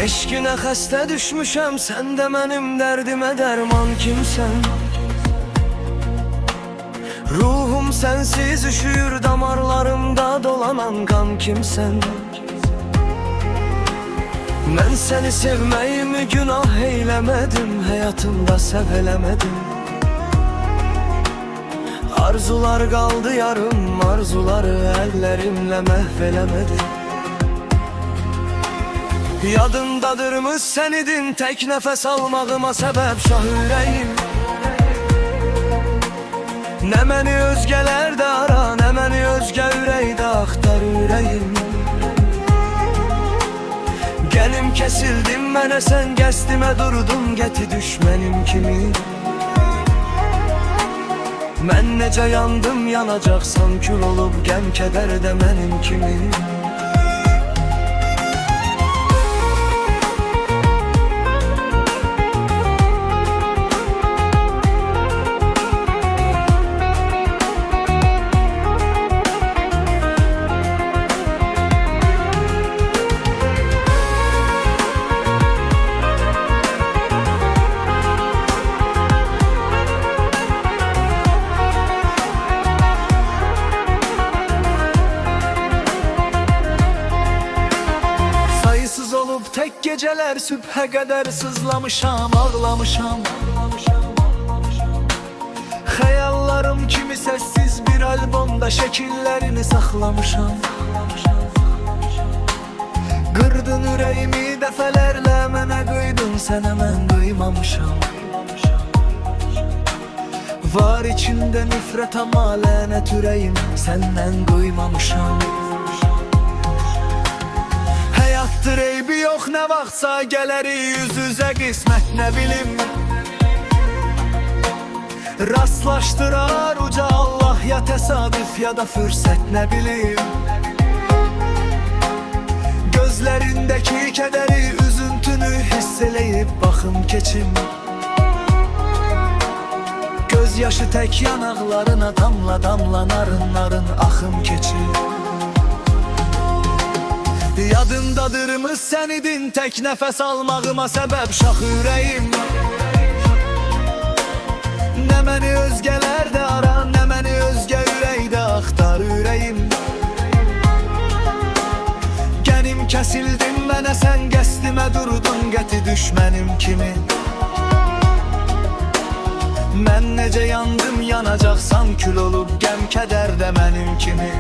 Eşkine xəstə düşmüşəm, sən də mənim dərdimə dərman kimsən. Ruhum sənsiz üşüyür, damarlarımda dolanan qan kimsən. Mən səni sevməyimi günah eyləmədim, həyatımda səv eləmədim. Arzular qaldı yarım, arzuları əllərimlə məhv eləmədim. Yadındadırmı sən idin, tək nəfəs almağıma səbəb şah ürəyim. Nə məni özgələrdə ara, nə məni özgə ürəkdə axtar ürəyim. Gəlim kəsildim mənə, sən qəsdimə durdun, gəti düşmənim kimi. Mən necə yandım, yanacaqsan kül olub, qəm kədər də mənim kimi. Tek geceler sübhe kadar sızlamışam, ağlamışam. Hayallarım kimi sessiz bir albomda şekillerini saklamışam. Kırdın yüreğimi defelerle, mənə kıydın, sənə mən kıymamışam. Var içinde nifret ama lanet yüreğim, senden kıymamışam. Həyatdır eybi yox, nə vaxtsa gələrik yüz üzə, qismət nə bilim. Rastlaşdırar uca Allah, ya təsadüf ya da fürsət nə bilim. Gözlərindəki kədəri, üzüntünü hiss eləyib baxım keçim. Göz yaşı tək yanaqlarına damla damla, narın narın axım keçir. Yadındadırmı sən idin, tək nəfəs almağıma səbəb şax ürəyim. Nə məni özgələrdə ara, nə məni özgə ürəkdə axtar ürəyim. Gənim kəsildim mənə, sən qəsdimə durdun, qəti düşmənim kimi. Mən necə yandım, yanacaqsan kül olub, qəm kədər də mənim kimi.